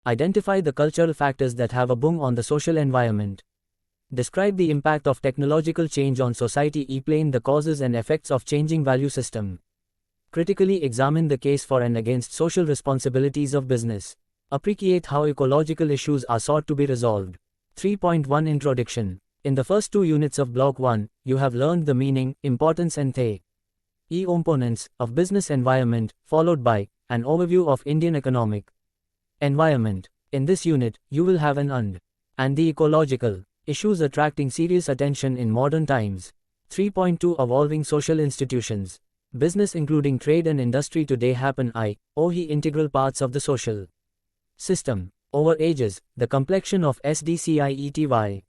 Identify the cultural factors that have a bearing on the social environment. Describe the impact of technological change on society. Explain the causes and effects of changing value system. Critically examine the case for and against social responsibilities of business. Appreciate how ecological issues are sought to be resolved. 3.1 Introduction. In the first two units of Block 1, you have learned the meaning, importance and components of business environment, followed by an overview of Indian economic environment. In this unit, you will have and the ecological issues attracting serious attention in modern times. 3.2 Evolving social institutions. Business including trade and industry today happen integral parts of the social system. Over ages, the complexion of SDCIETY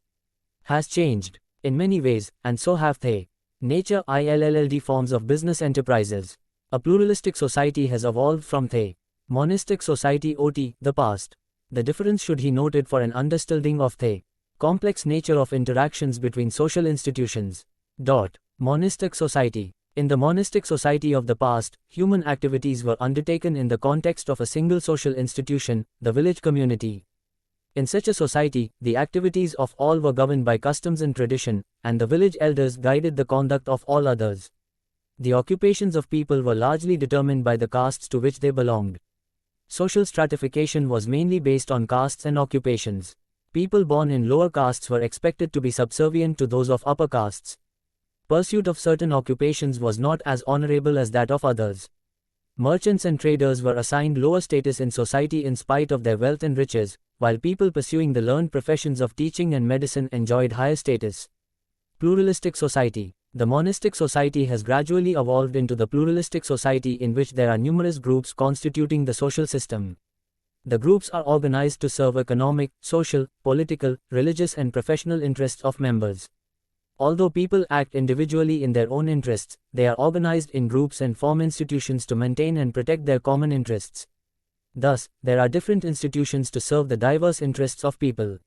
has changed in many ways, and so have they. Nature ILLD forms of business enterprises. A pluralistic society has evolved from the monistic society OT, the past. The difference should be noted for an understanding of the complex nature of interactions between social institutions. Monistic society. In the monistic society of the past, human activities were undertaken in the context of a single social institution, the village community. In such a society, the activities of all were governed by customs and tradition, and the village elders guided the conduct of all others. The occupations of people were largely determined by the castes to which they belonged. Social stratification was mainly based on castes and occupations. People born in lower castes were expected to be subservient to those of upper castes. Pursuit of certain occupations was not as honorable as that of others. Merchants and traders were assigned lower status in society in spite of their wealth and riches, while people pursuing the learned professions of teaching and medicine enjoyed higher status. Pluralistic society. The monistic society has gradually evolved into the pluralistic society in which there are numerous groups constituting the social system. The groups are organized to serve economic, social, political, religious and professional interests of members. Although people act individually in their own interests, they are organized in groups and form institutions to maintain and protect their common interests. Thus, there are different institutions to serve the diverse interests of people.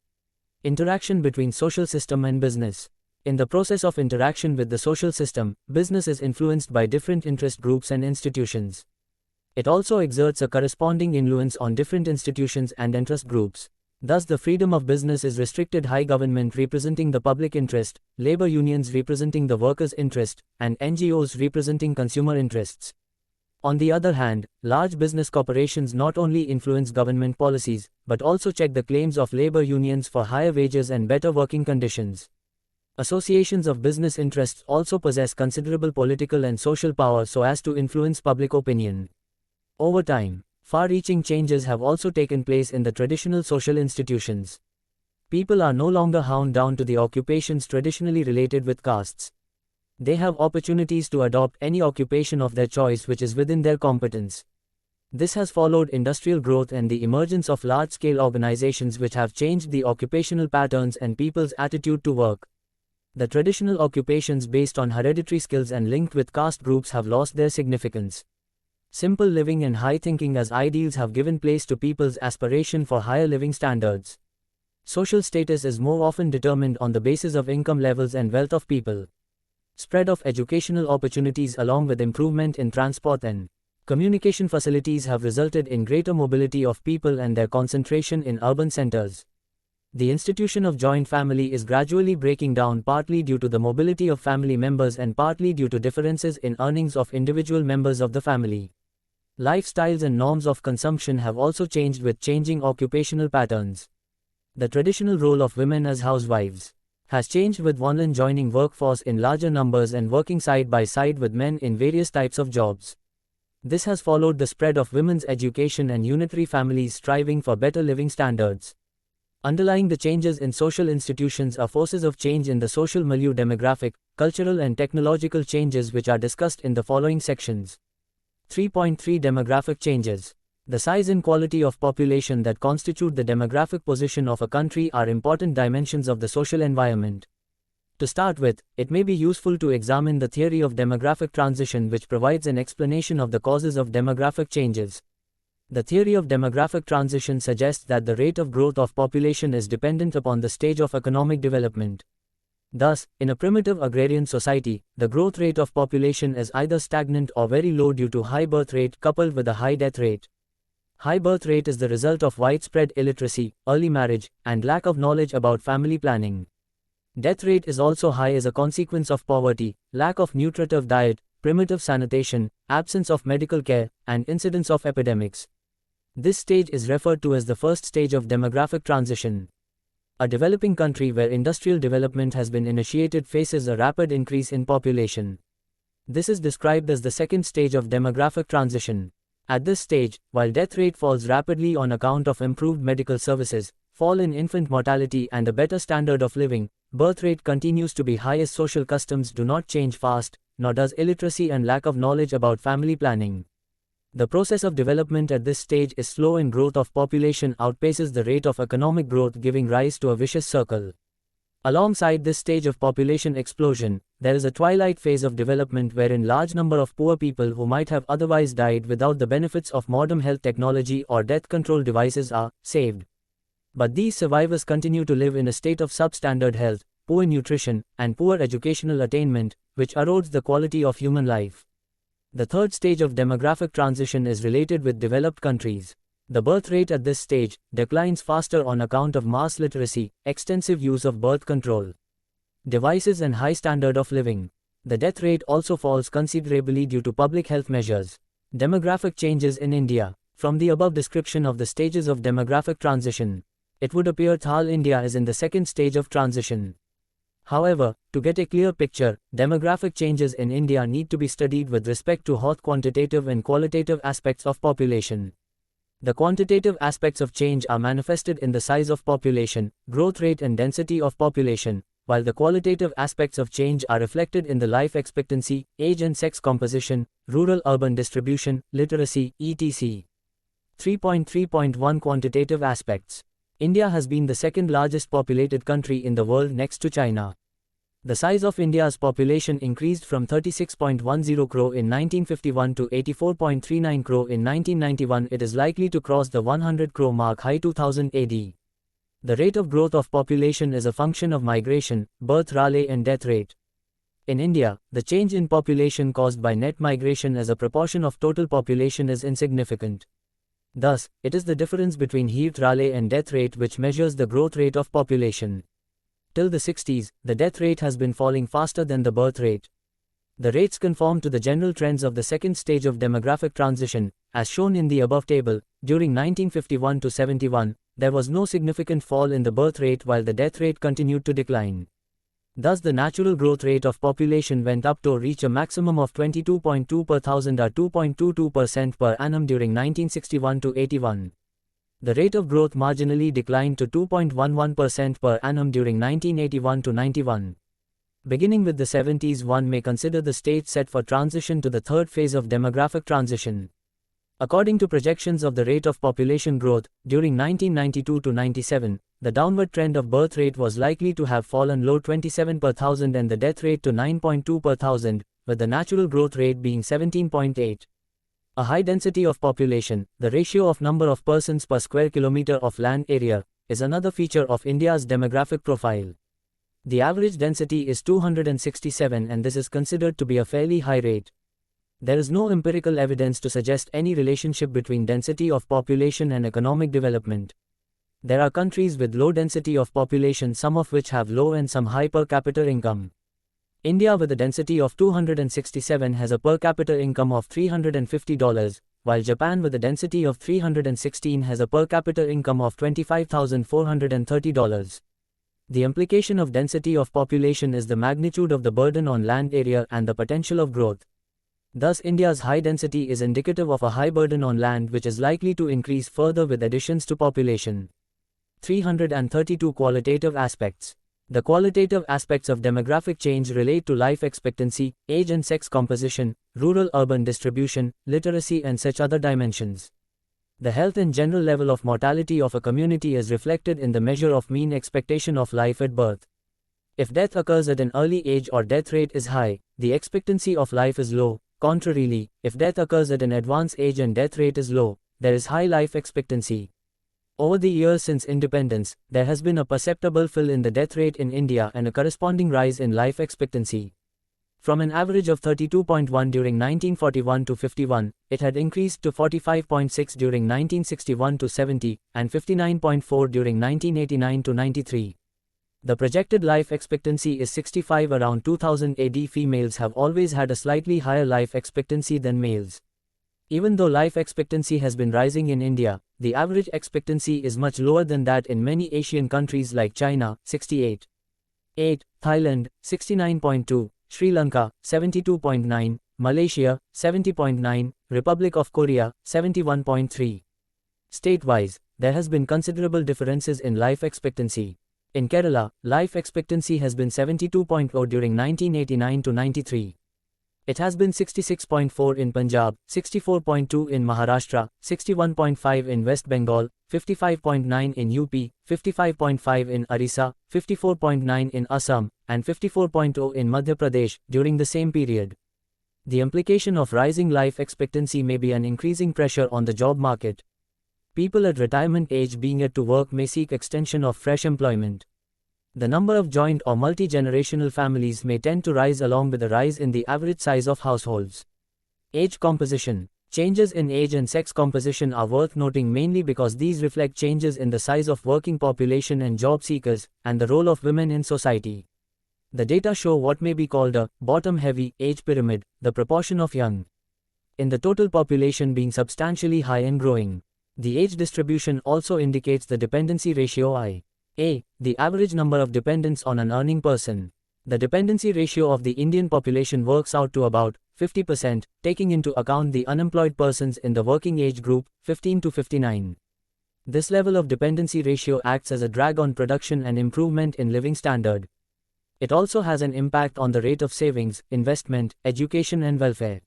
Interaction between social system and business. In the process of interaction with the social system, business is influenced by different interest groups and institutions. It also exerts a corresponding influence on different institutions and interest groups. Thus the freedom of business is restricted. High government representing the public interest, labor unions representing the workers' interest, and NGOs representing consumer interests. On the other hand, large business corporations not only influence government policies, but also check the claims of labor unions for higher wages and better working conditions. Associations of business interests also possess considerable political and social power so as to influence public opinion. Over time, far-reaching changes have also taken place in the traditional social institutions. People are no longer bound down to the occupations traditionally related with castes. They have opportunities to adopt any occupation of their choice which is within their competence. This has followed industrial growth and the emergence of large-scale organizations which have changed the occupational patterns and people's attitude to work. The traditional occupations based on hereditary skills and linked with caste groups have lost their significance. Simple living and high thinking as ideals have given place to people's aspiration for higher living standards. Social status is more often determined on the basis of income levels and wealth of people. Spread of educational opportunities along with improvement in transport and communication facilities have resulted in greater mobility of people and their concentration in urban centers. The institution of joint family is gradually breaking down, partly due to the mobility of family members and partly due to differences in earnings of individual members of the family. Lifestyles and norms of consumption have also changed with changing occupational patterns. The traditional role of women as housewives has changed with women joining workforce in larger numbers and working side by side with men in various types of jobs. This has followed the spread of women's education and unitary families striving for better living standards. Underlying the changes in social institutions are forces of change in the social milieu, demographic, cultural and technological changes which are discussed in the following sections. 3.3 Demographic changes. The size and quality of population that constitute the demographic position of a country are important dimensions of the social environment. To start with, it may be useful to examine the theory of demographic transition, which provides an explanation of the causes of demographic changes. The theory of demographic transition suggests that the rate of growth of population is dependent upon the stage of economic development. Thus, in a primitive agrarian society, the growth rate of population is either stagnant or very low due to high birth rate coupled with a high death rate. High birth rate is the result of widespread illiteracy, early marriage, and lack of knowledge about family planning. Death rate is also high as a consequence of poverty, lack of nutritive diet, primitive sanitation, absence of medical care, and incidence of epidemics. This stage is referred to as the first stage of demographic transition. A developing country where industrial development has been initiated faces a rapid increase in population. This is described as the second stage of demographic transition. At this stage, while death rate falls rapidly on account of improved medical services, fall in infant mortality and a better standard of living, birth rate continues to be high as social customs do not change fast, nor does illiteracy and lack of knowledge about family planning. The process of development at this stage is slow and growth of population outpaces the rate of economic growth, giving rise to a vicious circle. Alongside this stage of population explosion, there is a twilight phase of development wherein large number of poor people who might have otherwise died without the benefits of modern health technology or death control devices are saved. But these survivors continue to live in a state of substandard health, poor nutrition, and poor educational attainment, which erodes the quality of human life. The third stage of demographic transition is related with developed countries. The birth rate at this stage declines faster on account of mass literacy, extensive use of birth control devices, and high standard of living. The death rate also falls considerably due to public health measures. Demographic changes in India. From the above description of the stages of demographic transition, it would appear that India is in the second stage of transition. However, to get a clear picture, demographic changes in India need to be studied with respect to both quantitative and qualitative aspects of population. The quantitative aspects of change are manifested in the size of population, growth rate and density of population, while the qualitative aspects of change are reflected in the life expectancy, age and sex composition, rural-urban distribution, literacy, etc. 3.3.1 Quantitative aspects. India has been the second largest populated country in the world next to China. The size of India's population increased from 36.10 crore in 1951 to 84.39 crore in 1991. It is likely to cross the 100 crore mark by 2000 AD. The rate of growth of population is a function of migration, birth rate and death rate. In India, the change in population caused by net migration as a proportion of total population is insignificant. Thus, it is the difference between birth rate and death rate which measures the growth rate of population. Till the 60s, the death rate has been falling faster than the birth rate. The rates conform to the general trends of the second stage of demographic transition, as shown in the above table. During 1951 to 71, there was no significant fall in the birth rate while the death rate continued to decline. Thus the natural growth rate of population went up to reach a maximum of 22.2 per thousand or 2.22% per annum during 1961 to 81. The rate of growth marginally declined to 2.11% per annum during 1981 to 91. Beginning with the 70s, one may consider the stage set for transition to the third phase of demographic transition. According to projections of the rate of population growth, during 1992 to 97, the downward trend of birth rate was likely to have fallen low 27 per thousand and the death rate to 9.2 per thousand, with the natural growth rate being 17.8. A high density of population, the ratio of number of persons per square kilometer of land area, is another feature of India's demographic profile. The average density is 267 and this is considered to be a fairly high rate. There is no empirical evidence to suggest any relationship between density of population and economic development. There are countries with low density of population, some of which have low and some high per capita income. India with a density of 267 has a per capita income of $350, while Japan with a density of 316 has a per capita income of $25,430. The implication of density of population is the magnitude of the burden on land area and the potential of growth. Thus India's high density is indicative of a high burden on land which is likely to increase further with additions to population. 332 Qualitative aspects. The qualitative aspects of demographic change relate to life expectancy, age and sex composition, rural-urban distribution, literacy and such other dimensions. The health and general level of mortality of a community is reflected in the measure of mean expectation of life at birth. If death occurs at an early age or death rate is high, the expectancy of life is low. Contrarily, if death occurs at an advanced age and death rate is low, there is high life expectancy. Over the years since independence, there has been a perceptible fall in the death rate in India and a corresponding rise in life expectancy. From an average of 32.1 during 1941 to 51, it had increased to 45.6 during 1961 to 70, and 59.4 during 1989 to 93. The projected life expectancy is 65 around 2000 AD. Females have always had a slightly higher life expectancy than males. Even though life expectancy has been rising in India, the average expectancy is much lower than that in many Asian countries like China, 68.8, Thailand, 69.2, Sri Lanka, 72.9, Malaysia, 70.9, Republic of Korea, 71.3. State-wise, there has been considerable differences in life expectancy. In Kerala, life expectancy has been 72.0 during 1989 to 93. It has been 66.4 in Punjab, 64.2 in Maharashtra, 61.5 in West Bengal, 55.9 in UP, 55.5 in Orissa, 54.9 in Assam, and 54.0 in Madhya Pradesh during the same period. The implication of rising life expectancy may be an increasing pressure on the job market. People at retirement age being yet to work may seek extension of fresh employment. The number of joint or multi-generational families may tend to rise along with the rise in the average size of households. Age composition. Changes in age and sex composition are worth noting mainly because these reflect changes in the size of working population and job seekers, and the role of women in society. The data show what may be called a bottom-heavy age pyramid, the proportion of young in the total population being substantially high and growing. The age distribution also indicates the dependency ratio i.e., the average number of dependents on an earning person. The dependency ratio of the Indian population works out to about 50%, taking into account the unemployed persons in the working age group, 15 to 59. This level of dependency ratio acts as a drag on production and improvement in living standard. It also has an impact on the rate of savings, investment, education and welfare.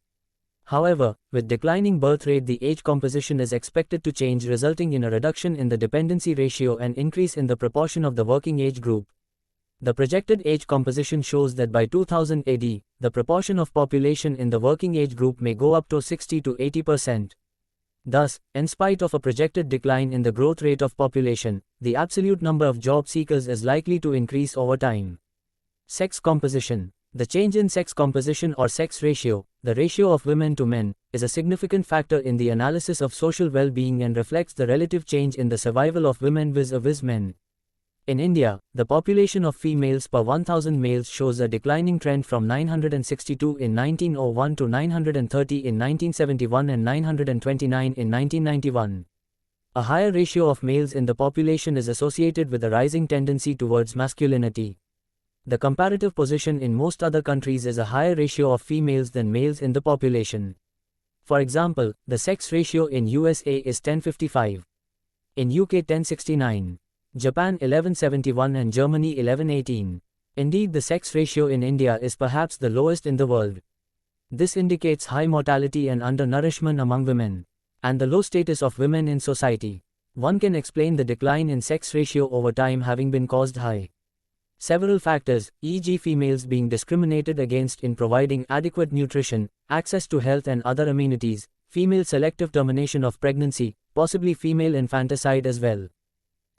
However, with declining birth rate, the age composition is expected to change, resulting in a reduction in the dependency ratio and increase in the proportion of the working age group. The projected age composition shows that by 2000 AD, the proportion of population in the working age group may go up to 60 to 80%. Thus, in spite of a projected decline in the growth rate of population, the absolute number of job seekers is likely to increase over time. Sex composition. The change in sex composition or sex ratio, the ratio of women to men, is a significant factor in the analysis of social well-being and reflects the relative change in the survival of women vis-a-vis men. In India, the population of females per 1,000 males shows a declining trend from 962 in 1901 to 930 in 1971 and 929 in 1991. A higher ratio of males in the population is associated with a rising tendency towards masculinity. The comparative position in most other countries is a higher ratio of females than males in the population. For example, the sex ratio in USA is 10:55. In UK 10:69. Japan 11:71 and Germany 11:18. Indeed, the sex ratio in India is perhaps the lowest in the world. This indicates high mortality and undernourishment among women, and the low status of women in society. One can explain the decline in sex ratio over time having been caused by several factors, e.g. females being discriminated against in providing adequate nutrition, access to health and other amenities, female selective termination of pregnancy, possibly female infanticide as well.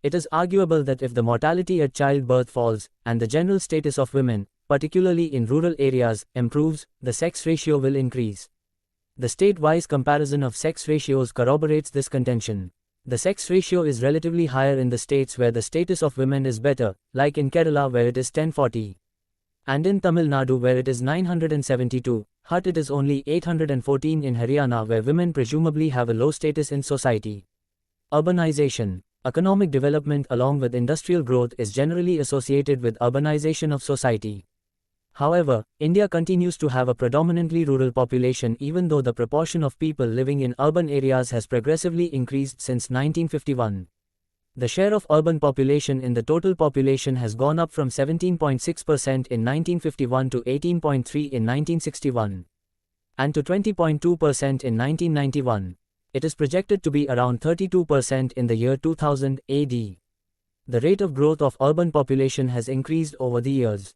It is arguable that if the mortality at childbirth falls, and the general status of women, particularly in rural areas, improves, the sex ratio will increase. The state-wise comparison of sex ratios corroborates this contention. The sex ratio is relatively higher in the states where the status of women is better, like in Kerala where it is 1040. And in Tamil Nadu where it is 972, but it is only 814 in Haryana where women presumably have a low status in society. Urbanization. Economic development along with industrial growth is generally associated with urbanization of society. However, India continues to have a predominantly rural population even though the proportion of people living in urban areas has progressively increased since 1951. The share of urban population in the total population has gone up from 17.6% in 1951 to 18.3% in 1961, and to 20.2% in 1991. It is projected to be around 32% in the year 2000 AD. The rate of growth of urban population has increased over the years.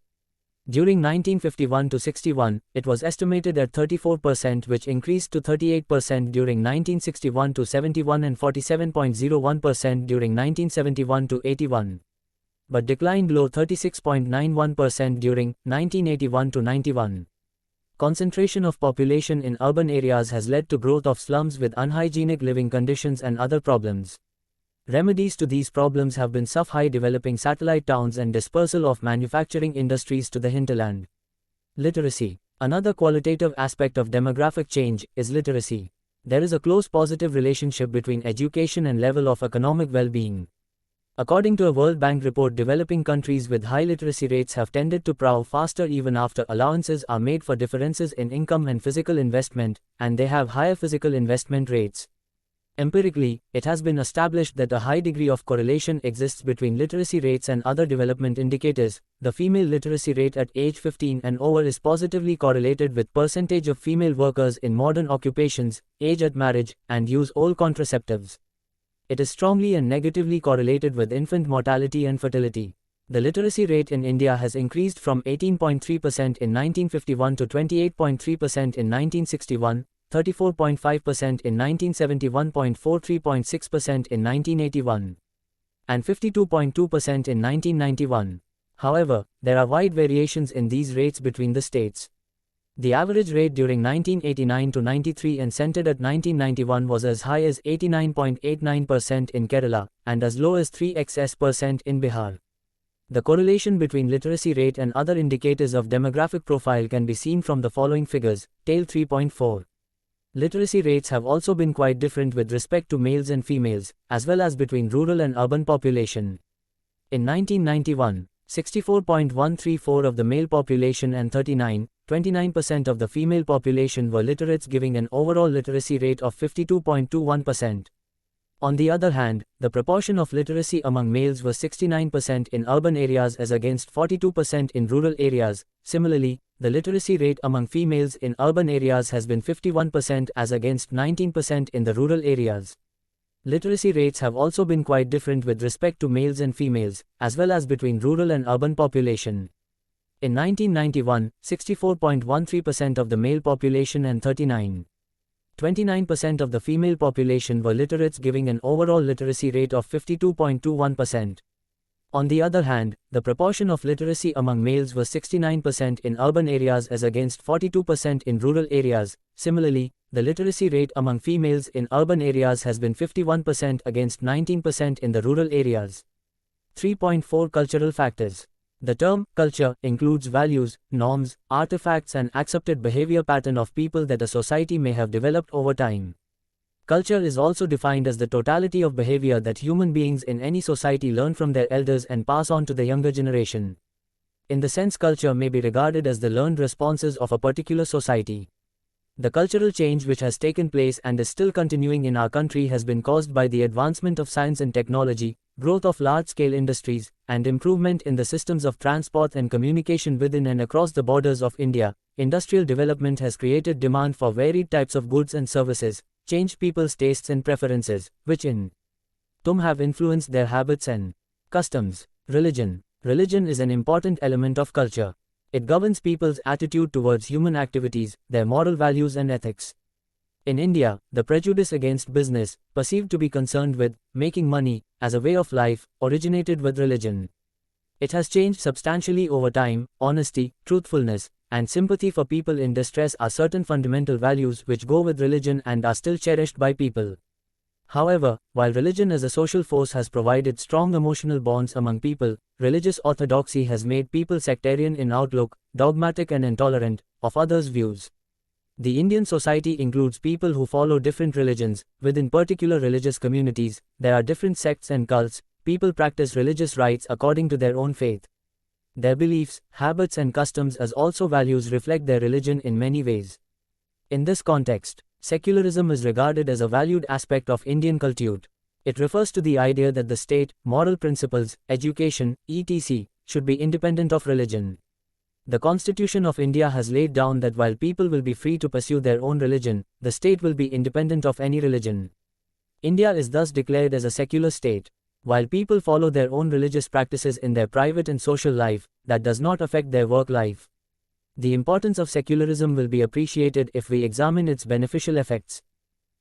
During 1951 to 61, it was estimated at 34%, which increased to 38% during 1961 to 71 and 47.01% during 1971 to 81, but declined below 36.91% during 1981 to 91. Concentration of population in urban areas has led to growth of slums with unhygienic living conditions and other problems. Remedies to these problems have been high developing satellite towns and dispersal of manufacturing industries to the hinterland. Literacy. Another qualitative aspect of demographic change is literacy. There is a close positive relationship between education and level of economic well-being. According to a World Bank report, developing countries with high literacy rates have tended to grow faster even after allowances are made for differences in income and physical investment, and they have higher physical investment rates. Empirically, it has been established that a high degree of correlation exists between literacy rates and other development indicators. The female literacy rate at age 15 and over is positively correlated with percentage of female workers in modern occupations, age at marriage, and use all contraceptives. It is strongly and negatively correlated with infant mortality and fertility. The literacy rate in India has increased from 18.3% in 1951 to 28.3% in 1961, 34.5% in 1971, 43.6% in 1981, and 52.2% in 1991. However, there are wide variations in these rates between the states. The average rate during 1989 to 93 and centered at 1991 was as high as 89.89% in Kerala, and as low as 3% in Bihar. The correlation between literacy rate and other indicators of demographic profile can be seen from the following figures. Tale 3.4. Literacy rates have also been quite different with respect to males and females, as well as between rural and urban population. In 1991, 64.134% of the male population and 29% of the female population were literates, giving an overall literacy rate of 52.21%. On the other hand, the proportion of literacy among males was 69% in urban areas as against 42% in rural areas. Similarly, the literacy rate among females in urban areas has been 51% as against 19% in the rural areas. Literacy rates have also been quite different with respect to males and females, as well as between rural and urban population. In 1991, 64.13% of the male population and 29% of the female population were literates, giving an overall literacy rate of 52.21%. On the other hand, the proportion of literacy among males was 69% in urban areas as against 42% in rural areas. Similarly, the literacy rate among females in urban areas has been 51% against 19% in the rural areas. 3.4 Cultural factors. The term culture includes values, norms, artifacts, and accepted behavior pattern of people that a society may have developed over time. Culture is also defined as the totality of behavior that human beings in any society learn from their elders and pass on to the younger generation. In the sense, culture may be regarded as the learned responses of a particular society. The cultural change which has taken place and is still continuing in our country has been caused by the advancement of science and technology, growth of large-scale industries, and improvement in the systems of transport and communication within and across the borders of India. Industrial development has created demand for varied types of goods and services, changed people's tastes and preferences, which in turn have influenced their habits and customs. Religion. Religion is an important element of culture. It governs people's attitude towards human activities, their moral values and ethics. In India, the prejudice against business, perceived to be concerned with making money as a way of life, originated with religion. It has changed substantially over time. Honesty, truthfulness, and sympathy for people in distress are certain fundamental values which go with religion and are still cherished by people. However, while religion as a social force has provided strong emotional bonds among people, religious orthodoxy has made people sectarian in outlook, dogmatic and intolerant of others' views. The Indian society includes people who follow different religions. Within particular religious communities, there are different sects and cults. People practice religious rites according to their own faith. Their beliefs, habits and customs as also values reflect their religion in many ways. In this context, secularism is regarded as a valued aspect of Indian culture. It refers to the idea that the state, moral principles, education, etc., should be independent of religion. The Constitution of India has laid down that while people will be free to pursue their own religion, the state will be independent of any religion. India is thus declared as a secular state. While people follow their own religious practices in their private and social life, that does not affect their work life. The importance of secularism will be appreciated if we examine its beneficial effects.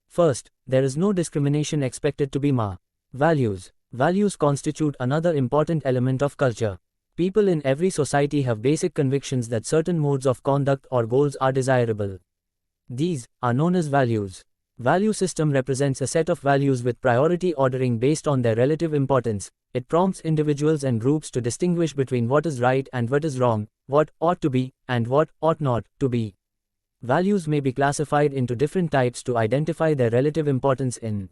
First, there is no discrimination expected to be Values. Values constitute another important element of culture. People in every society have basic convictions that certain modes of conduct or goals are desirable. These are known as values. Value system represents a set of values with priority ordering based on their relative importance. It prompts individuals and groups to distinguish between what is right and what is wrong, what ought to be, and what ought not to be. Values may be classified into different types to identify their relative importance in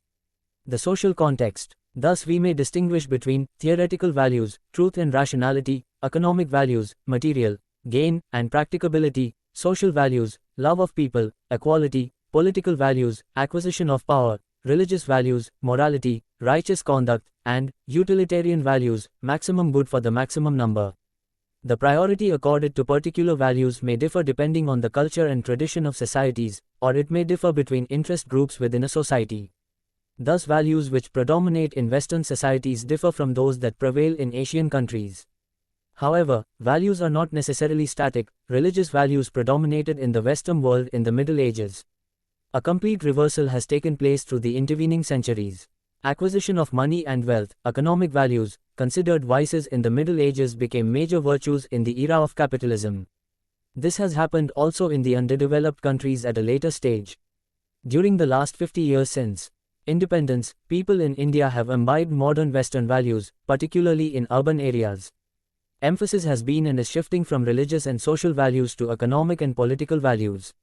the social context. Thus, we may distinguish between theoretical values, truth and rationality, economic values, material gain and practicability, social values, love of people, equality, political values, acquisition of power, religious values, morality, righteous conduct, and utilitarian values, maximum good for the maximum number. The priority accorded to particular values may differ depending on the culture and tradition of societies, or it may differ between interest groups within a society. Thus, values which predominate in Western societies differ from those that prevail in Asian countries. However, values are not necessarily static. Religious values predominated in the Western world in the Middle Ages. A complete reversal has taken place through the intervening centuries. Acquisition of money and wealth, economic values, considered vices in the Middle Ages became major virtues in the era of capitalism. This has happened also in the underdeveloped countries at a later stage. During the last 50 years since independence, people in India have imbibed modern Western values, particularly in urban areas. Emphasis has been and is shifting from religious and social values to economic and political values.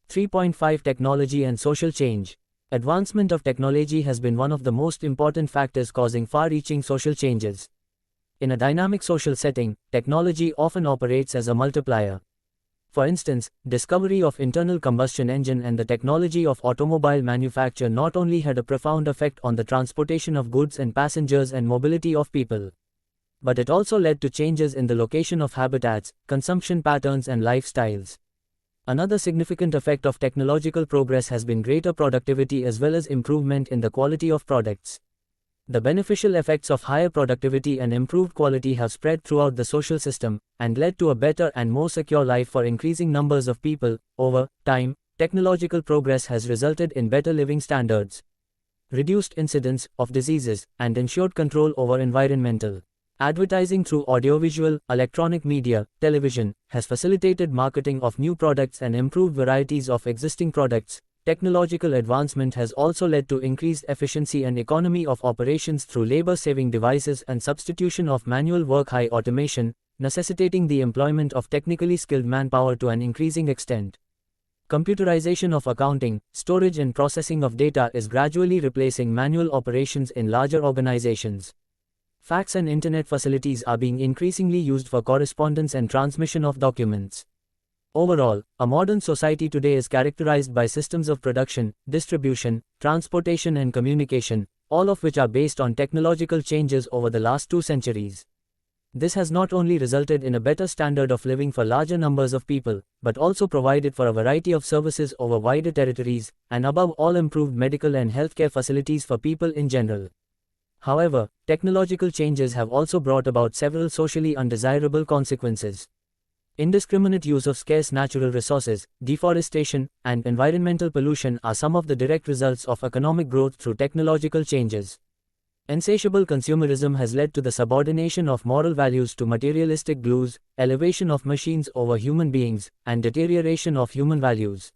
3.5 Technology and social change. Advancement of technology has been one of the most important factors causing far-reaching social changes. In a dynamic social setting, technology often operates as a multiplier. For instance, discovery of internal combustion engine and the technology of automobile manufacture not only had a profound effect on the transportation of goods and passengers and mobility of people, but it also led to changes in the location of habitats, consumption patterns and lifestyles. Another significant effect of technological progress has been greater productivity as well as improvement in the quality of products. The beneficial effects of higher productivity and improved quality have spread throughout the social system, and led to a better and more secure life for increasing numbers of people. Over time, technological progress has resulted in better living standards, reduced incidence of diseases, and ensured control over environmental. Advertising through audiovisual, electronic media, television, has facilitated marketing of new products and improved varieties of existing products. Technological advancement has also led to increased efficiency and economy of operations through labor-saving devices and substitution of manual work. High automation, necessitating the employment of technically skilled manpower to an increasing extent. Computerization of accounting, storage and processing of data is gradually replacing manual operations in larger organizations. Fax and internet facilities are being increasingly used for correspondence and transmission of documents. Overall, a modern society today is characterized by systems of production, distribution, transportation and communication, all of which are based on technological changes over the last 2 centuries. This has not only resulted in a better standard of living for larger numbers of people, but also provided for a variety of services over wider territories, and above all improved medical and healthcare facilities for people in general. However, technological changes have also brought about several socially undesirable consequences. Indiscriminate use of scarce natural resources, deforestation, and environmental pollution are some of the direct results of economic growth through technological changes. Insatiable consumerism has led to the subordination of moral values to materialistic glues, elevation of machines over human beings, and deterioration of human values.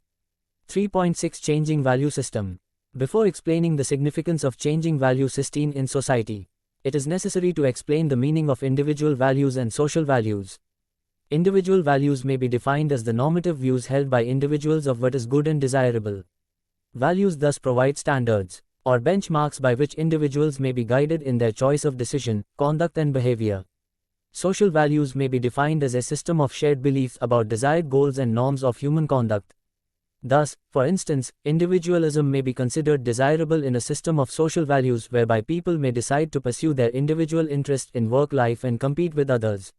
3.6 Changing value system. Before explaining the significance of changing value system in society, it is necessary to explain the meaning of individual values and social values. Individual values may be defined as the normative views held by individuals of what is good and desirable. Values thus provide standards, or benchmarks by which individuals may be guided in their choice of decision, conduct and behavior. Social values may be defined as a system of shared beliefs about desired goals and norms of human conduct. Thus, for instance, individualism may be considered desirable in a system of social values whereby people may decide to pursue their individual interest in work life and compete with others.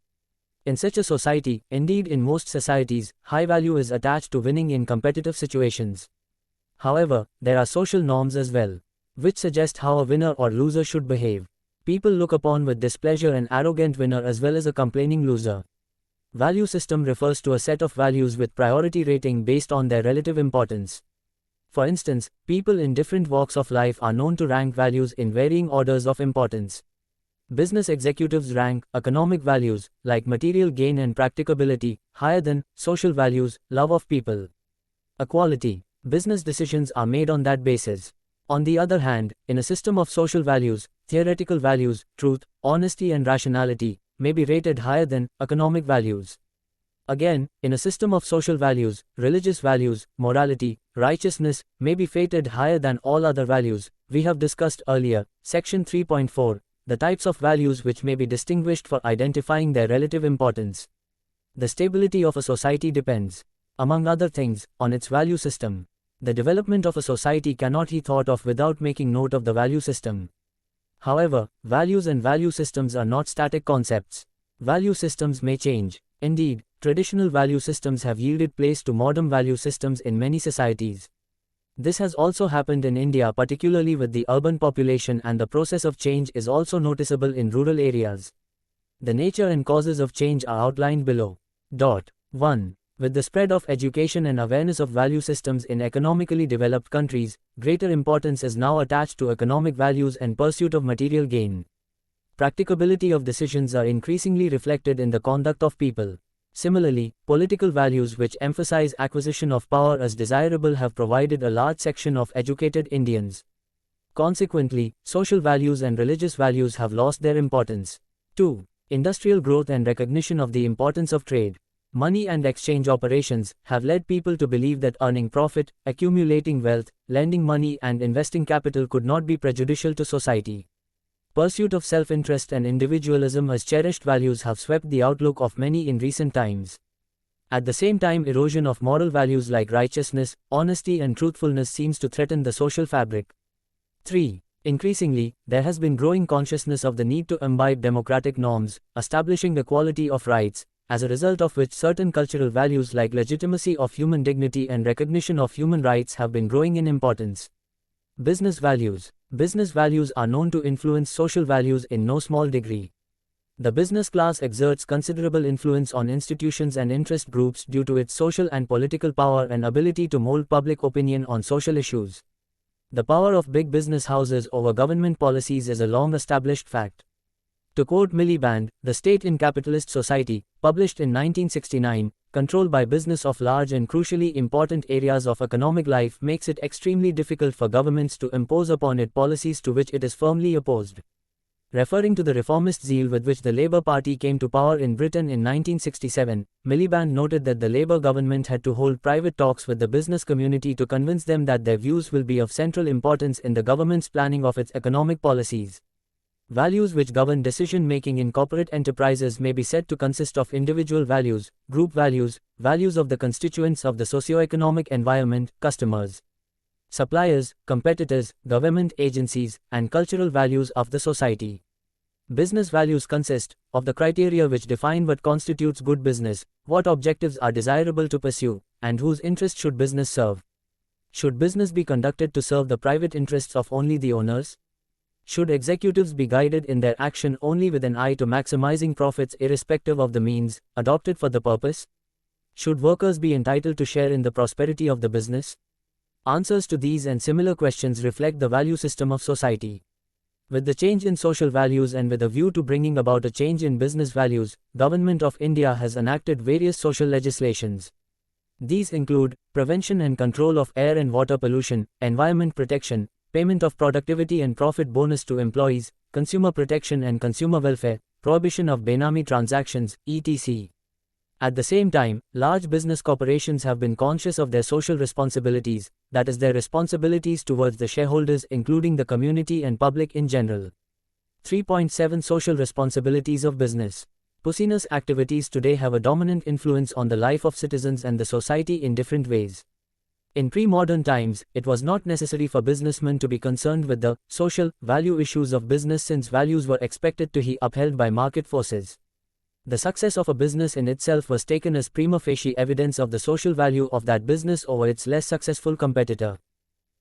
In such a society, indeed in most societies, high value is attached to winning in competitive situations. However, there are social norms as well, which suggest how a winner or loser should behave. People look upon with displeasure an arrogant winner as well as a complaining loser. Value system refers to a set of values with priority rating based on their relative importance. For instance, people in different walks of life are known to rank values in varying orders of importance. Business executives rank economic values, like material gain and practicability, higher than social values, love of people, equality. Business decisions are made on that basis. On the other hand, in a system of social values, theoretical values, truth, honesty and rationality, may be rated higher than economic values. Again, in a system of social values, religious values, morality, righteousness, may be fated higher than all other values. We have discussed earlier, section 3.4, the types of values which may be distinguished for identifying their relative importance. The stability of a society depends, among other things, on its value system. The development of a society cannot be thought of without making note of the value system. However, values and value systems are not static concepts. Value systems may change. Indeed, traditional value systems have yielded place to modern value systems in many societies. This has also happened in India, particularly with the urban population, and the process of change is also noticeable in rural areas. The nature and causes of change are outlined below. 1. With the spread of education and awareness of value systems in economically developed countries, greater importance is now attached to economic values and pursuit of material gain. Practicability of decisions are increasingly reflected in the conduct of people. Similarly, political values which emphasize acquisition of power as desirable have provided a large section of educated Indians. Consequently, social values and religious values have lost their importance. 2. Industrial growth and recognition of the importance of trade, money and exchange operations have led people to believe that earning profit, accumulating wealth, lending money and investing capital could not be prejudicial to society. Pursuit of self-interest and individualism as cherished values have swept the outlook of many in recent times. At the same time, erosion of moral values like righteousness, honesty and truthfulness seems to threaten the social fabric. 3. Increasingly, there has been growing consciousness of the need to imbibe democratic norms, establishing equality of rights, as a result of which certain cultural values like legitimacy of human dignity and recognition of human rights have been growing in importance. Business values. Business values are known to influence social values in no small degree. The business class exerts considerable influence on institutions and interest groups due to its social and political power and ability to mold public opinion on social issues. The power of big business houses over government policies is a long-established fact. To quote Miliband, the state in capitalist society, published in 1969, control by business of large and crucially important areas of economic life makes it extremely difficult for governments to impose upon it policies to which it is firmly opposed. Referring to the reformist zeal with which the Labour Party came to power in Britain in 1967, Miliband noted that the Labour government had to hold private talks with the business community to convince them that their views will be of central importance in the government's planning of its economic policies. Values which govern decision-making in corporate enterprises may be said to consist of individual values, group values, values of the constituents of the socio-economic environment, customers, suppliers, competitors, government agencies, and cultural values of the society. Business values consist of the criteria which define what constitutes good business, what objectives are desirable to pursue, and whose interest should business serve. Should business be conducted to serve the private interests of only the owners? Should executives be guided in their action only with an eye to maximizing profits irrespective of the means adopted for the purpose? Should workers be entitled to share in the prosperity of the business? Answers to these and similar questions reflect the value system of society. With the change in social values and with a view to bringing about a change in business values, Government of India has enacted various social legislations. These include prevention and control of air and water pollution, environment protection, payment of productivity and profit bonus to employees, consumer protection and consumer welfare, prohibition of Benami transactions, etc. At the same time, large business corporations have been conscious of their social responsibilities, that is, their responsibilities towards the shareholders, including the community and public in general. 3.7 Social responsibilities of business. Business activities today have a dominant influence on the life of citizens and the society in different ways. In pre-modern times, it was not necessary for businessmen to be concerned with the social value issues of business, since values were expected to be upheld by market forces. The success of a business in itself was taken as prima facie evidence of the social value of that business over its less successful competitor.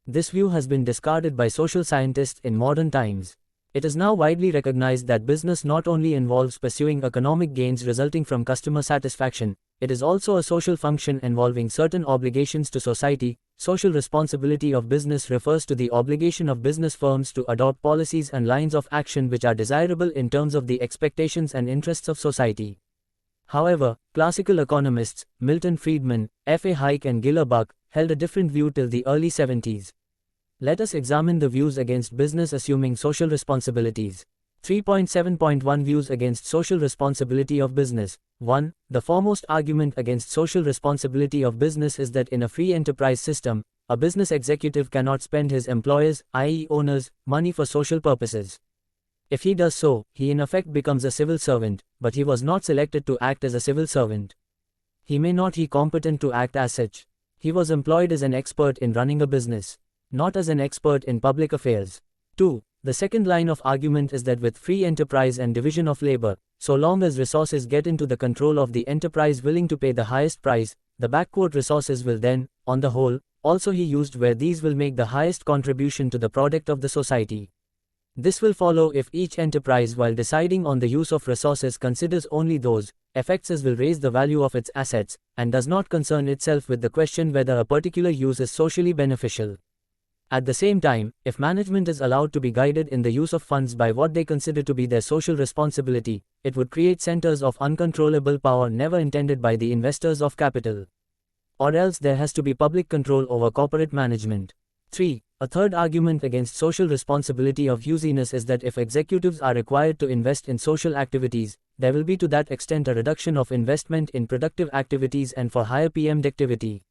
This view has been discarded by social scientists in modern times. It is now widely recognized that business not only involves pursuing economic gains resulting from customer satisfaction, it is also a social function involving certain obligations to society, Social responsibility of business refers to the obligation of business firms to adopt policies and lines of action which are desirable in terms of the expectations and interests of society. However, classical economists, Milton Friedman, F. A. Hayek and Giller Buck, held a different view till the early 70s. Let us examine the views against business assuming social responsibilities. 3.7.1 Views against social responsibility of business. 1. The foremost argument against social responsibility of business is that in a free enterprise system, a business executive cannot spend his employers, i.e. owners, money for social purposes. If he does so, he in effect becomes a civil servant, but he was not selected to act as a civil servant. He may not be competent to act as such. He was employed as an expert in running a business, not as an expert in public affairs. 2. The second line of argument is that with free enterprise and division of labor, so long as resources get into the control of the enterprise willing to pay the highest price, the resources will then, on the whole, also be used where these will make the highest contribution to the product of the society. This will follow if each enterprise while deciding on the use of resources considers only those effects as will raise the value of its assets, and does not concern itself with the question whether a particular use is socially beneficial. At the same time, if management is allowed to be guided in the use of funds by what they consider to be their social responsibility, it would create centers of uncontrollable power never intended by the investors of capital. Or else there has to be public control over corporate management. 3. A third argument against social responsibility of usiness is that if executives are required to invest in social activities, there will be to that extent a reduction of investment in productive activities and for higher PM activity.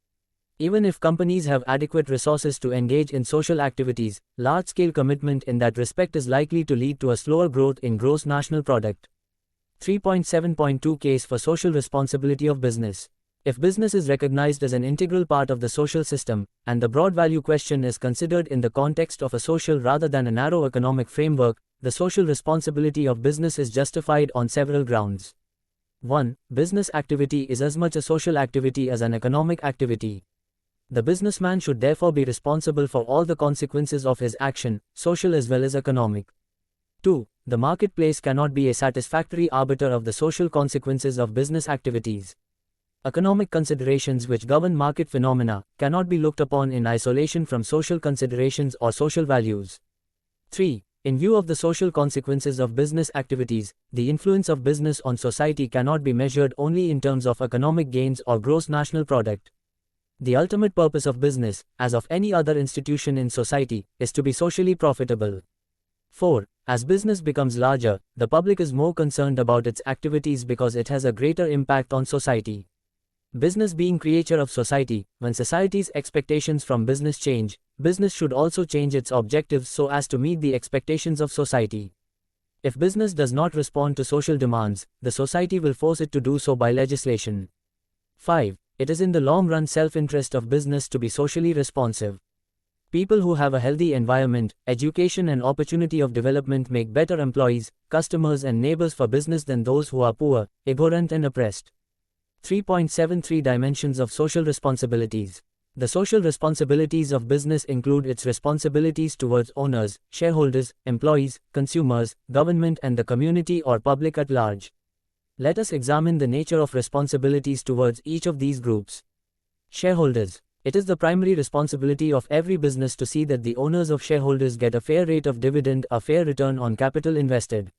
Even if companies have adequate resources to engage in social activities, large-scale commitment in that respect is likely to lead to a slower growth in gross national product. 3.7.2 Case for social responsibility of business. If business is recognized as an integral part of the social system, and the broad value question is considered in the context of a social rather than a narrow economic framework, the social responsibility of business is justified on several grounds. 1. Business activity is as much a social activity as an economic activity. The businessman should therefore be responsible for all the consequences of his action, social as well as economic. 2. The marketplace cannot be a satisfactory arbiter of the social consequences of business activities. Economic considerations which govern market phenomena cannot be looked upon in isolation from social considerations or social values. 3. In view of the social consequences of business activities, the influence of business on society cannot be measured only in terms of economic gains or gross national product. The ultimate purpose of business, as of any other institution in society, is to be socially profitable. 4. As business becomes larger, the public is more concerned about its activities because it has a greater impact on society. Business being creature of society, when society's expectations from business change, business should also change its objectives so as to meet the expectations of society. If business does not respond to social demands, the society will force it to do so by legislation. 5. It is in the long run self-interest of business to be socially responsive. People who have a healthy environment, education and opportunity of development make better employees, customers and neighbors for business than those who are poor, ignorant and oppressed. 3.73 Dimensions of social responsibilities. The social responsibilities of business include its responsibilities towards owners, shareholders, employees, consumers, government and the community or public at large. Let us examine the nature of responsibilities towards each of these groups. Shareholders. It is the primary responsibility of every business to see that the owners of shareholders get a fair rate of dividend, a fair return on capital invested.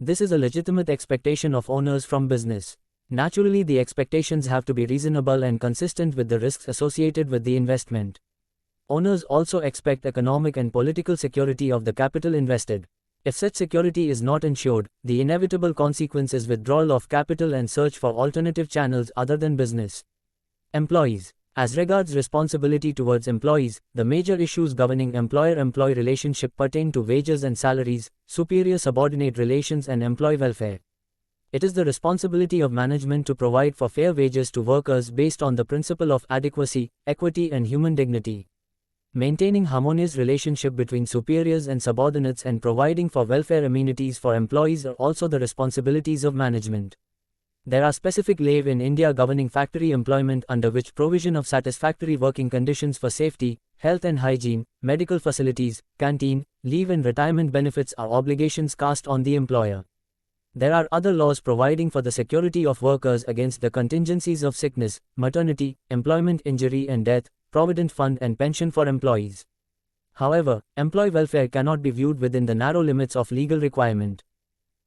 This is a legitimate expectation of owners from business. Naturally, the expectations have to be reasonable and consistent with the risks associated with the investment. Owners also expect economic and political security of the capital invested. If such security is not ensured, the inevitable consequence is withdrawal of capital and search for alternative channels other than business. Employees. As regards responsibility towards employees, the major issues governing employer-employee relationship pertain to wages and salaries, superior-subordinate relations and employee welfare. It is the responsibility of management to provide for fair wages to workers based on the principle of adequacy, equity and human dignity. Maintaining harmonious relationship between superiors and subordinates and providing for welfare amenities for employees are also the responsibilities of management. There are specific laws in India governing factory employment under which provision of satisfactory working conditions for safety, health and hygiene, medical facilities, canteen, leave and retirement benefits are obligations cast on the employer. There are other laws providing for the security of workers against the contingencies of sickness, maternity, employment injury and death, provident fund and pension for employees. However, employee welfare cannot be viewed within the narrow limits of legal requirement.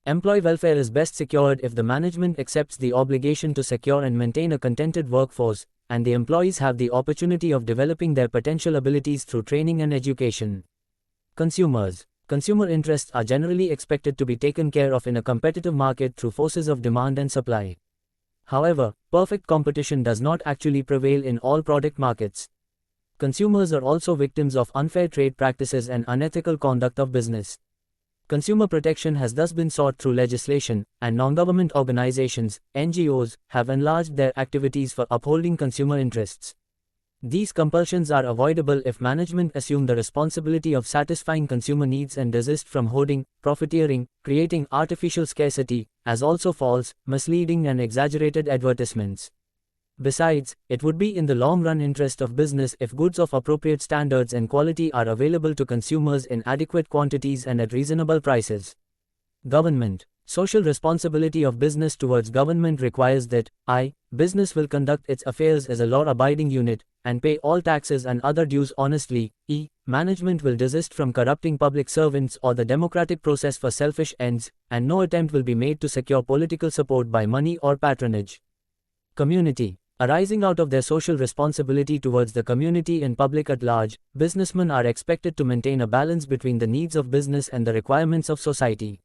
Employee welfare is best secured if the management accepts the obligation to secure and maintain a contented workforce, and the employees have the opportunity of developing their potential abilities through training and education. Consumers. Consumer interests are generally expected to be taken care of in a competitive market through forces of demand and supply. However, perfect competition does not actually prevail in all product markets. Consumers are also victims of unfair trade practices and unethical conduct of business. Consumer protection has thus been sought through legislation, and non-government organizations, NGOs, have enlarged their activities for upholding consumer interests. These compulsions are avoidable if management assume the responsibility of satisfying consumer needs and desist from hoarding, profiteering, creating artificial scarcity, as also false, misleading and exaggerated advertisements. Besides, it would be in the long-run interest of business if goods of appropriate standards and quality are available to consumers in adequate quantities and at reasonable prices. Government. Social responsibility of business towards government requires that business will conduct its affairs as a law-abiding unit, and pay all taxes and other dues honestly. Management will desist from corrupting public servants or the democratic process for selfish ends, and no attempt will be made to secure political support by money or patronage. Community. Arising out of their social responsibility towards the community and public at large, businessmen are expected to maintain a balance between the needs of business and the requirements of society.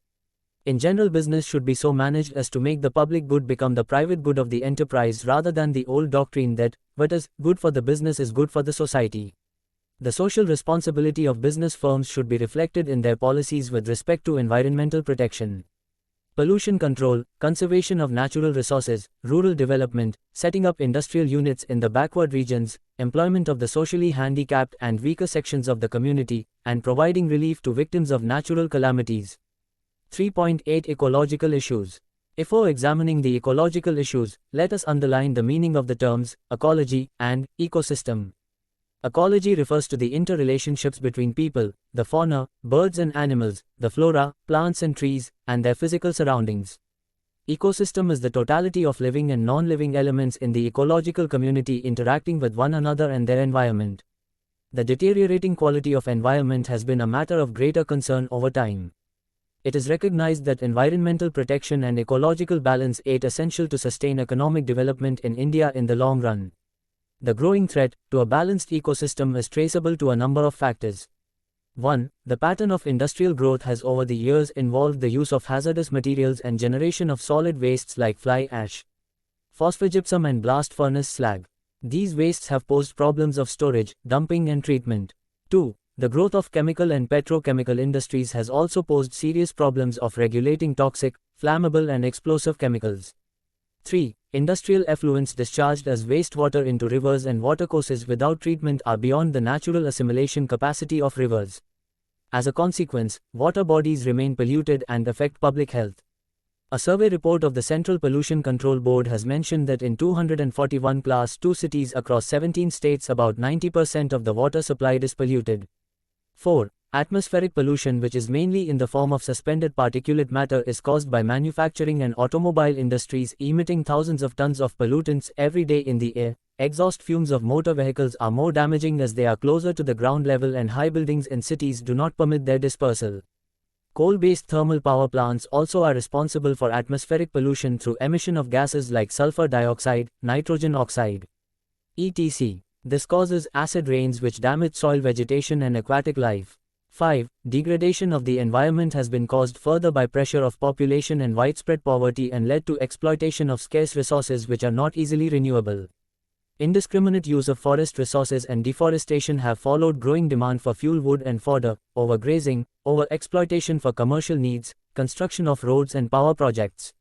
In general, business should be so managed as to make the public good become the private good of the enterprise rather than the old doctrine that, what is good for the business is good for the society. The social responsibility of business firms should be reflected in their policies with respect to environmental protection, pollution control, conservation of natural resources, rural development, setting up industrial units in the backward regions, employment of the socially handicapped and weaker sections of the community, and providing relief to victims of natural calamities. 3.8 Ecological issues. Before examining the ecological issues, let us underline the meaning of the terms ecology and ecosystem. Ecology refers to the interrelationships between people, the fauna, birds and animals, the flora, plants and trees, and their physical surroundings. Ecosystem is the totality of living and non-living elements in the ecological community interacting with one another and their environment. The deteriorating quality of environment has been a matter of greater concern over time. It is recognized that environmental protection and ecological balance are essential to sustain economic development in India in the long run. The growing threat to a balanced ecosystem is traceable to a number of factors. 1. The pattern of industrial growth has over the years involved the use of hazardous materials and generation of solid wastes like fly ash, phosphogypsum and blast furnace slag. These wastes have posed problems of storage, dumping and treatment. 2. The growth of chemical and petrochemical industries has also posed serious problems of regulating toxic, flammable and explosive chemicals. 3. Industrial effluents discharged as wastewater into rivers and watercourses without treatment are beyond the natural assimilation capacity of rivers. As a consequence, water bodies remain polluted and affect public health. A survey report of the Central Pollution Control Board has mentioned that in 241 Class 2 cities across 17 states about 90% of the water supplied is polluted. 4. Atmospheric pollution, which is mainly in the form of suspended particulate matter, is caused by manufacturing and automobile industries emitting thousands of tons of pollutants every day in the air. Exhaust fumes of motor vehicles are more damaging as they are closer to the ground level and high buildings in cities do not permit their dispersal. Coal-based thermal power plants also are responsible for atmospheric pollution through emission of gases like sulfur dioxide, nitrogen oxide, etc. This causes acid rains which damage soil vegetation and aquatic life. 5. Degradation of the environment has been caused further by pressure of population and widespread poverty and led to exploitation of scarce resources which are not easily renewable. Indiscriminate use of forest resources and deforestation have followed growing demand for fuel wood and fodder, overgrazing, overexploitation for commercial needs, construction of roads and power projects.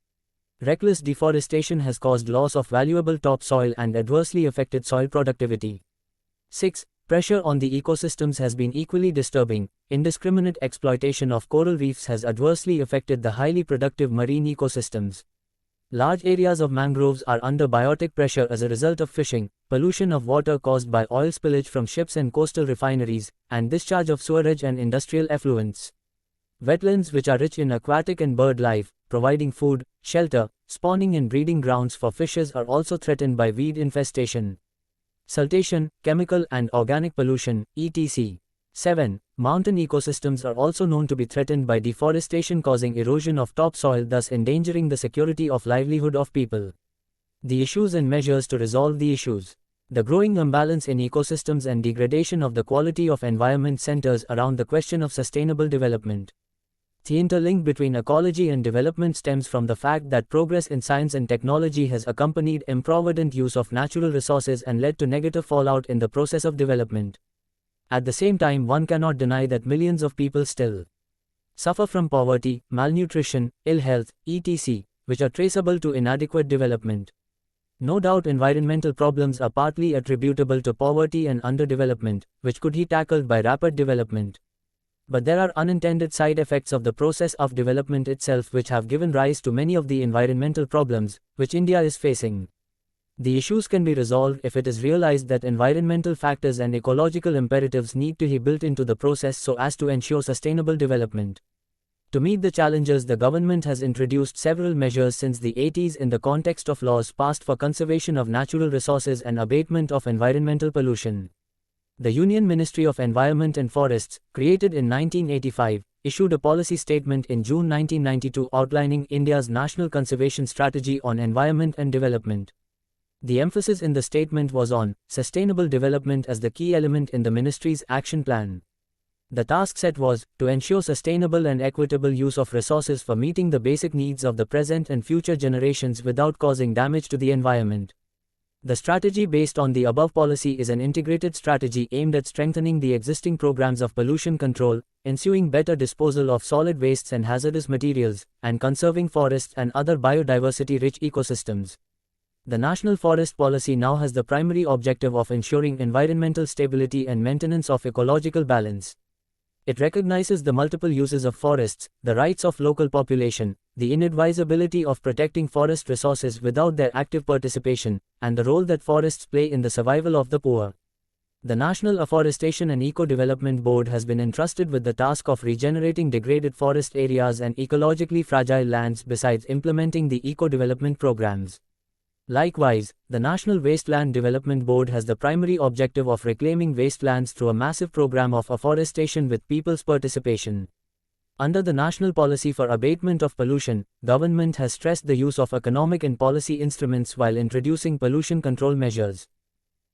Reckless deforestation has caused loss of valuable topsoil and adversely affected soil productivity. 6. Pressure on the ecosystems has been equally disturbing. Indiscriminate exploitation of coral reefs has adversely affected the highly productive marine ecosystems. Large areas of mangroves are under biotic pressure as a result of fishing, pollution of water caused by oil spillage from ships and coastal refineries, and discharge of sewerage and industrial effluents. Wetlands, which are rich in aquatic and bird life, providing food, shelter, spawning and breeding grounds for fishes, are also threatened by weed infestation. Siltation, chemical and organic pollution, etc. 7. Mountain ecosystems are also known to be threatened by deforestation causing erosion of topsoil, thus endangering the security of livelihood of people. The issues and measures to resolve the issues. The growing imbalance in ecosystems and degradation of the quality of environment centers around the question of sustainable development. The interlink between ecology and development stems from the fact that progress in science and technology has accompanied improvident use of natural resources and led to negative fallout in the process of development. At the same time, one cannot deny that millions of people still suffer from poverty, malnutrition, ill health, etc., which are traceable to inadequate development. No doubt environmental problems are partly attributable to poverty and underdevelopment, which could be tackled by rapid development. But there are unintended side effects of the process of development itself which have given rise to many of the environmental problems which India is facing. The issues can be resolved if it is realized that environmental factors and ecological imperatives need to be built into the process so as to ensure sustainable development. To meet the challenges, the government has introduced several measures since the 80s in the context of laws passed for conservation of natural resources and abatement of environmental pollution. The Union Ministry of Environment and Forests, created in 1985, issued a policy statement in June 1992 outlining India's National Conservation Strategy on Environment and Development. The emphasis in the statement was on sustainable development as the key element in the ministry's action plan. The task set was to ensure sustainable and equitable use of resources for meeting the basic needs of the present and future generations without causing damage to the environment. The strategy based on the above policy is an integrated strategy aimed at strengthening the existing programs of pollution control, ensuring better disposal of solid wastes and hazardous materials, and conserving forests and other biodiversity-rich ecosystems. The National Forest Policy now has the primary objective of ensuring environmental stability and maintenance of ecological balance. It recognizes the multiple uses of forests, the rights of local population, the inadvisability of protecting forest resources without their active participation, and the role that forests play in the survival of the poor. The National Afforestation and Eco-Development Board has been entrusted with the task of regenerating degraded forest areas and ecologically fragile lands besides implementing the eco-development programs. Likewise, the National Wasteland Development Board has the primary objective of reclaiming wastelands through a massive program of afforestation with people's participation. Under the National Policy for Abatement of Pollution, government has stressed the use of economic and policy instruments while introducing pollution control measures.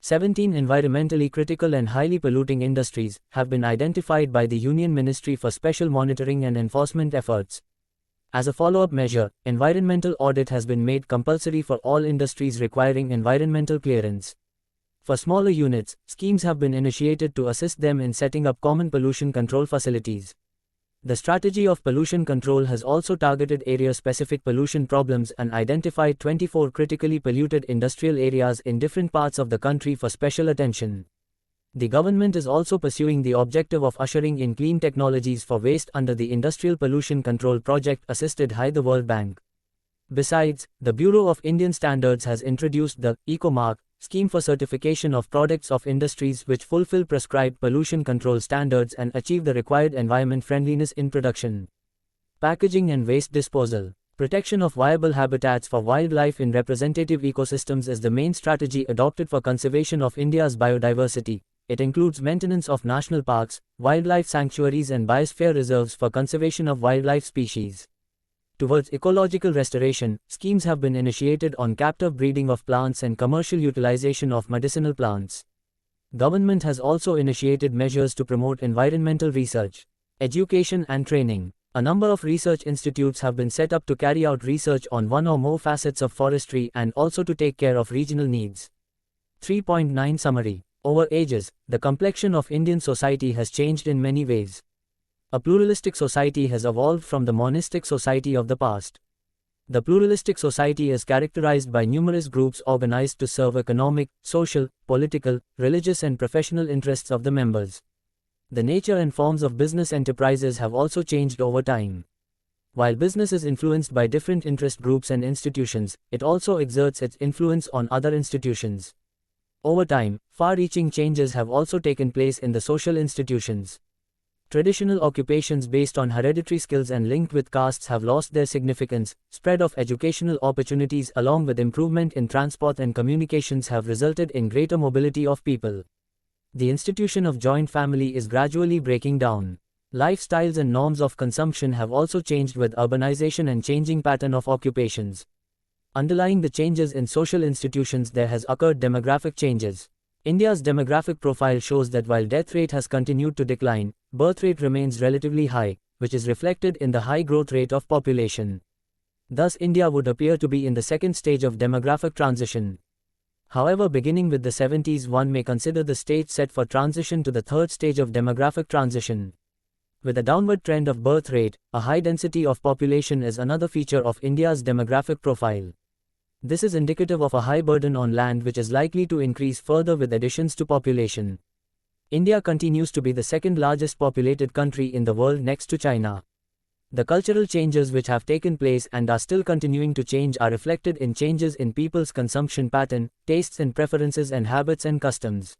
17 environmentally critical and highly polluting industries have been identified by the Union Ministry for special monitoring and enforcement efforts. As a follow-up measure, environmental audit has been made compulsory for all industries requiring environmental clearance. For smaller units, schemes have been initiated to assist them in setting up common pollution control facilities. The strategy of pollution control has also targeted area-specific pollution problems and identified 24 critically polluted industrial areas in different parts of the country for special attention. The government is also pursuing the objective of ushering in clean technologies for waste under the Industrial Pollution Control Project assisted by the World Bank. Besides, the Bureau of Indian Standards has introduced the EcoMark scheme for certification of products of industries which fulfill prescribed pollution control standards and achieve the required environment friendliness in production, packaging and waste disposal. Protection of viable habitats for wildlife in representative ecosystems is the main strategy adopted for conservation of India's biodiversity. It includes maintenance of national parks, wildlife sanctuaries and biosphere reserves for conservation of wildlife species. Towards ecological restoration, schemes have been initiated on captive breeding of plants and commercial utilization of medicinal plants. Government has also initiated measures to promote environmental research, education and training. A number of research institutes have been set up to carry out research on one or more facets of forestry and also to take care of regional needs. 3.9 Summary. Over ages, the complexion of Indian society has changed in many ways. A pluralistic society has evolved from the monistic society of the past. The pluralistic society is characterized by numerous groups organized to serve economic, social, political, religious and professional interests of the members. The nature and forms of business enterprises have also changed over time. While business is influenced by different interest groups and institutions, it also exerts its influence on other institutions. Over time, far-reaching changes have also taken place in the social institutions. Traditional occupations based on hereditary skills and linked with castes have lost their significance. Spread of educational opportunities along with improvement in transport and communications have resulted in greater mobility of people. The institution of joint family is gradually breaking down. Lifestyles and norms of consumption have also changed with urbanization and changing pattern of occupations. Underlying the changes in social institutions, there has occurred demographic changes. India's demographic profile shows that while death rate has continued to decline, birth rate remains relatively high, which is reflected in the high growth rate of population. Thus, India would appear to be in the second stage of demographic transition. However, beginning with the 70s, one may consider the stage set for transition to the third stage of demographic transition. With a downward trend of birth rate, a high density of population is another feature of India's demographic profile. This is indicative of a high burden on land which is likely to increase further with additions to population. India continues to be the second largest populated country in the world next to China. The cultural changes which have taken place and are still continuing to change are reflected in changes in people's consumption pattern, tastes and preferences and habits and customs.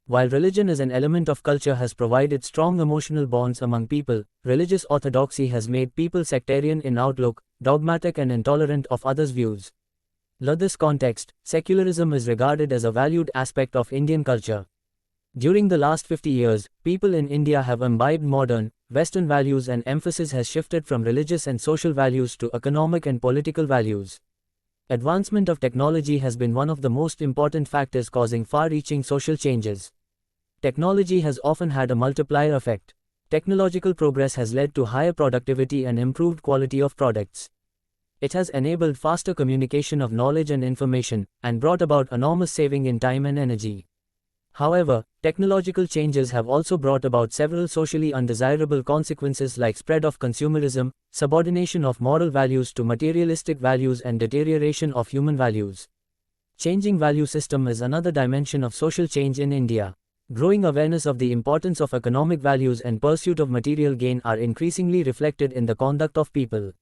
While religion as an element of culture has provided strong emotional bonds among people, religious orthodoxy has made people sectarian in outlook, dogmatic and intolerant of others' views. In this context, secularism is regarded as a valued aspect of Indian culture. During the last 50 years, people in India have imbibed modern, Western values and emphasis has shifted from religious and social values to economic and political values. Advancement of technology has been one of the most important factors causing far-reaching social changes. Technology has often had a multiplier effect. Technological progress has led to higher productivity and improved quality of products. It has enabled faster communication of knowledge and information, and brought about enormous saving in time and energy. However, technological changes have also brought about several socially undesirable consequences like spread of consumerism, subordination of moral values to materialistic values and deterioration of human values. Changing value system is another dimension of social change in India. Growing awareness of the importance of economic values and pursuit of material gain are increasingly reflected in the conduct of people.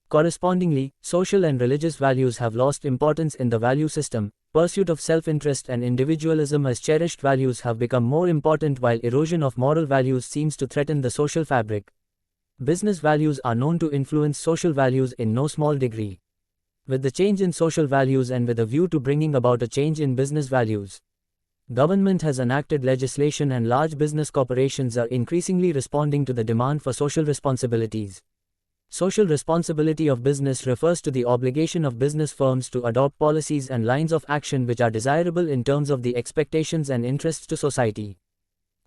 Correspondingly, social and religious values have lost importance in the value system. Pursuit of self-interest and individualism as cherished values have become more important while erosion of moral values seems to threaten the social fabric. Business values are known to influence social values in no small degree. With the change in social values and with a view to bringing about a change in business values, government has enacted legislation and large business corporations are increasingly responding to the demand for social responsibilities. Social responsibility of business refers to the obligation of business firms to adopt policies and lines of action which are desirable in terms of the expectations and interests to society.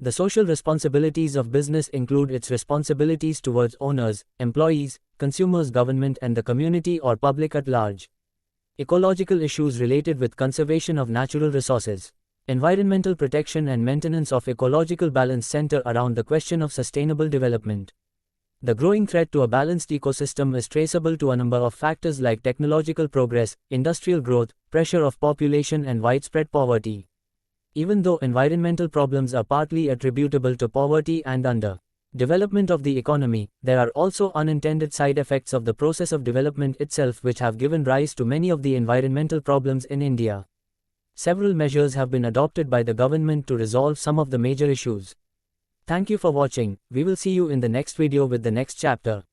The social responsibilities of business include its responsibilities towards owners, employees, consumers, government and the community or public at large. Ecological issues related with conservation of natural resources. Environmental protection and maintenance of ecological balance center around the question of sustainable development. The growing threat to a balanced ecosystem is traceable to a number of factors like technological progress, industrial growth, pressure of population and widespread poverty. Even though environmental problems are partly attributable to poverty and under-development of the economy, there are also unintended side effects of the process of development itself which have given rise to many of the environmental problems in India. Several measures have been adopted by the government to resolve some of the major issues. Thank you for watching. We will see you in the next video with the next chapter.